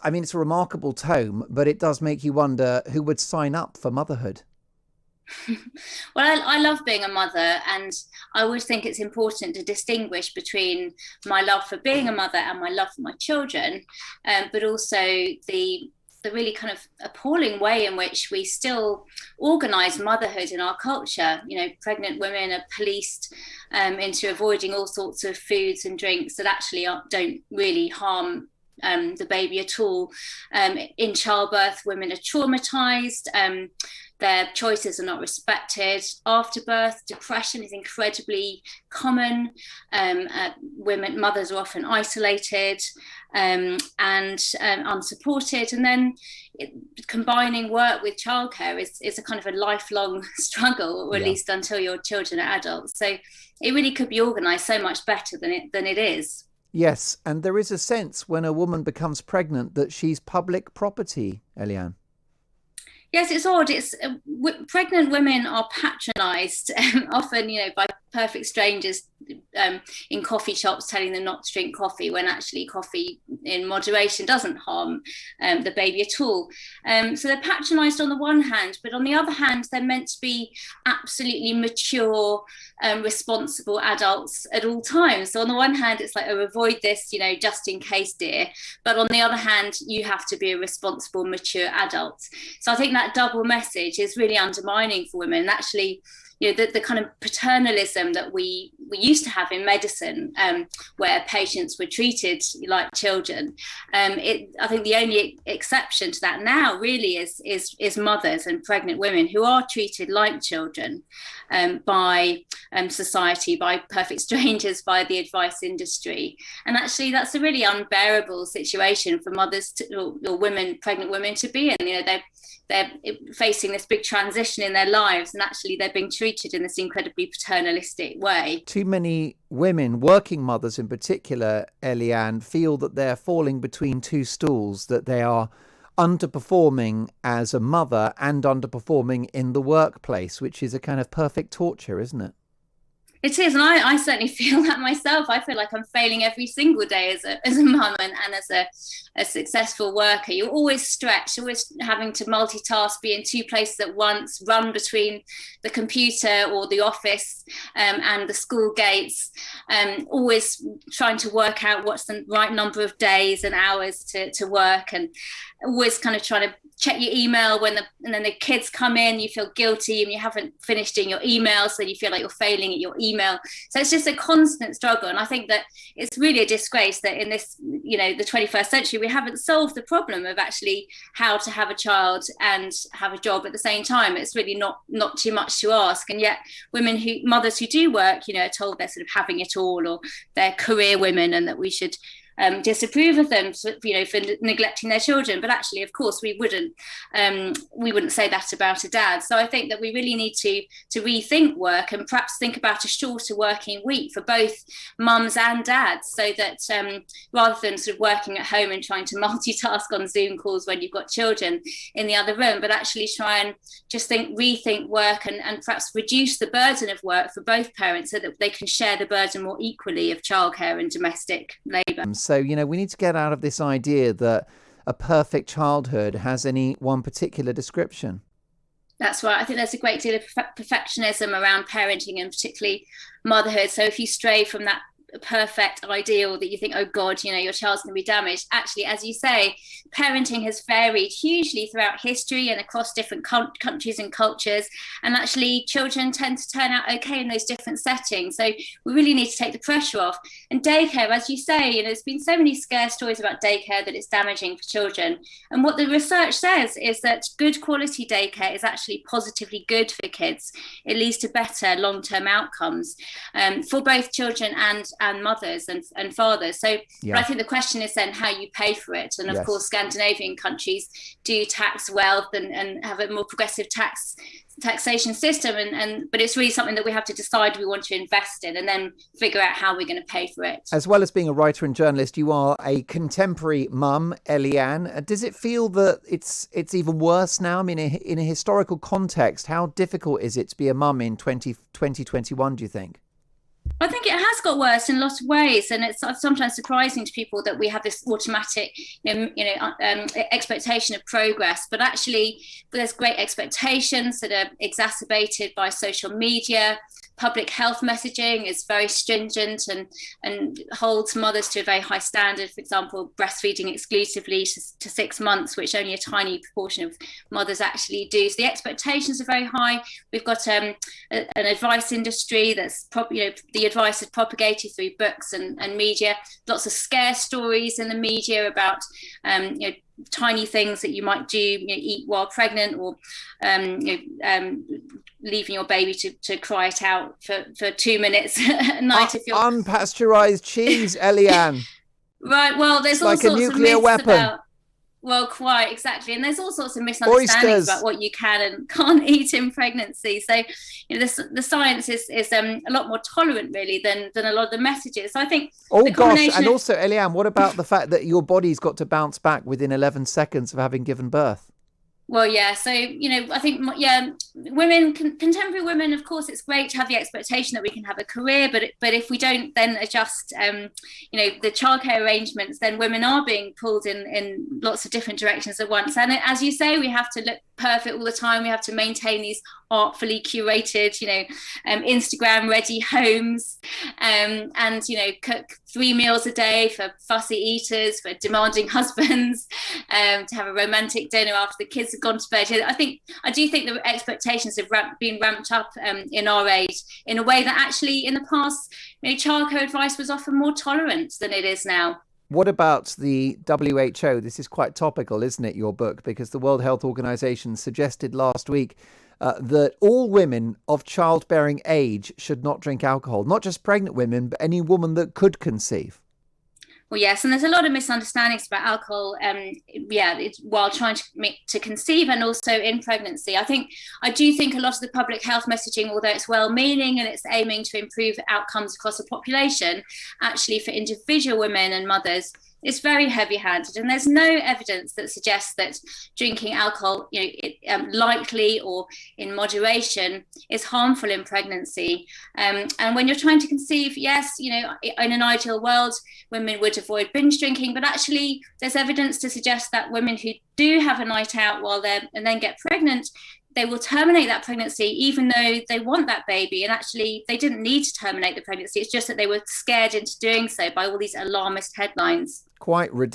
I mean, it's a remarkable tome, but it does make you wonder who would sign up for motherhood. Well, I love being a mother, and I always think it's important to distinguish between my love for being a mother and my love for my children, but also the really kind of appalling way in which we still organise motherhood in our culture. You know, pregnant women are policed into avoiding all sorts of foods and drinks that actually don't really harm the baby at all. In childbirth, women are traumatized. Their choices are not respected. After birth, depression is incredibly common. Mothers are often isolated and unsupported. And then combining work with childcare is a kind of a lifelong struggle, or at Yeah. least until your children are adults. So it really could be organised so much better than it is. Yes, and there is a sense when a woman becomes pregnant that she's public property, Eliane. Yes, it's odd. Pregnant women are patronised often, by perfect strangers in coffee shops, telling them not to drink coffee when actually coffee in moderation doesn't harm the baby at all. So they're patronised on the one hand, but on the other hand, they're meant to be absolutely mature, responsible adults at all times. So on the one hand, it's like, oh, avoid this, just in case, dear. But on the other hand, you have to be a responsible, mature adult. So I think that double message is really undermining for women. And actually, the kind of paternalism that we used to have in medicine, where patients were treated like children. I think the only exception to that now really is mothers and pregnant women who are treated like children by society, by perfect strangers, by the advice industry. And actually, that's a really unbearable situation for mothers or pregnant women to be in. They're facing this big transition in their lives, and actually they're being treated in this incredibly paternalistic way. Too many women, working mothers in particular, Eliane, feel that they're falling between two stools, that they are underperforming as a mother and underperforming in the workplace, which is a kind of perfect torture, isn't it? It is, and I certainly feel that myself. I feel like I'm failing every single day as a mum and as a successful worker. You're always stretched, always having to multitask, be in two places at once, run between the computer or the office and the school gates, always trying to work out what's the right number of days and hours to work, and always kind of trying to check your email and then the kids come in, you feel guilty and you haven't finished doing your email, so you feel like you're failing at your email. So it's just a constant struggle. And I think that it's really a disgrace that in this, the 21st century, we haven't solved the problem of actually how to have a child and have a job at the same time. It's really not too much to ask. And yet mothers who do work, are told they're sort of having it all, or they're career women, and that we should disapprove of them, for neglecting their children. But actually, of course, we wouldn't say that about a dad. So I think that we really need to rethink work and perhaps think about a shorter working week for both mums and dads, so that rather than sort of working at home and trying to multitask on Zoom calls when you've got children in the other room, but actually try and just rethink work and perhaps reduce the burden of work for both parents, so that they can share the burden more equally of childcare and domestic labour. So, we need to get out of this idea that a perfect childhood has any one particular description. That's right. I think there's a great deal of perfectionism around parenting, and particularly motherhood. So if you stray from that perfect ideal that you think, oh God, your child's going to be damaged. Actually, as you say, parenting has varied hugely throughout history and across different countries and cultures. And actually, children tend to turn out okay in those different settings. So we really need to take the pressure off. And daycare, as you say, there's been so many scare stories about daycare that it's damaging for children. And what the research says is that good quality daycare is actually positively good for kids. It leads to better long-term outcomes for both children and mothers and fathers. So Yeah. But I think the question is then how you pay for it. And of Yes. course, Scandinavian countries do tax wealth and have a more progressive taxation system. But it's really something that we have to decide we want to invest in, and then figure out how we're going to pay for it. As well as being a writer and journalist, you are a contemporary mum, Eliane. Does it feel that it's even worse now? I mean, in a historical context, how difficult is it to be a mum in 2021, do you think? I think it has got worse in a lot of ways, and it's sometimes surprising to people that we have this automatic, expectation of progress. But actually, there's great expectations that are exacerbated by social media. Public health messaging is very stringent and holds mothers to a very high standard. For example, breastfeeding exclusively to 6 months, which only a tiny proportion of mothers actually do. So the expectations are very high. We've got an advice industry that's the advice is propagated through books and media. Lots of scare stories in the media about tiny things that you might do, eat while pregnant, or leaving your baby to cry it out for 2 minutes at night if you're unpasteurized cheese, Eliane. Right. Well, there's all like sorts a of nuclear myths weapon. about. Well, quite exactly, and there's all sorts of misunderstandings about what you can and can't eat in pregnancy. So, the science is a lot more tolerant, really, than a lot of the messages. So I think. Oh gosh, and also, Eliane, what about the fact that your body's got to bounce back within 11 seconds of having given birth? Well, yeah. So, I think, contemporary women, of course, it's great to have the expectation that we can have a career, but if we don't then adjust, the childcare arrangements, then women are being pulled in lots of different directions at once. And as you say, we have to look perfect all the time. We have to maintain these artfully curated, Instagram ready homes, and cook 3 meals a day for fussy eaters, for demanding husbands, to have a romantic dinner after the kids have gone to bed. I do think the expectations have been ramped up in our age in a way that actually in the past, childcare advice was often more tolerant than it is now. What about the WHO? This is quite topical, isn't it, your book? Because the World Health Organization suggested last week that all women of childbearing age should not drink alcohol, not just pregnant women, but any woman that could conceive. Well, yes, and there's a lot of misunderstandings about alcohol, while trying to conceive and also in pregnancy. I do think a lot of the public health messaging, although it's well-meaning and it's aiming to improve outcomes across the population, actually for individual women and mothers, it's very heavy-handed, and there's no evidence that suggests that drinking alcohol, lightly or in moderation, is harmful in pregnancy. And when you're trying to conceive, yes, in an ideal world, women would avoid binge drinking, but actually, there's evidence to suggest that women who do have a night out and then get pregnant, they will terminate that pregnancy even though they want that baby. And actually, they didn't need to terminate the pregnancy. It's just that they were scared into doing so by all these alarmist headlines. Quite ridiculous.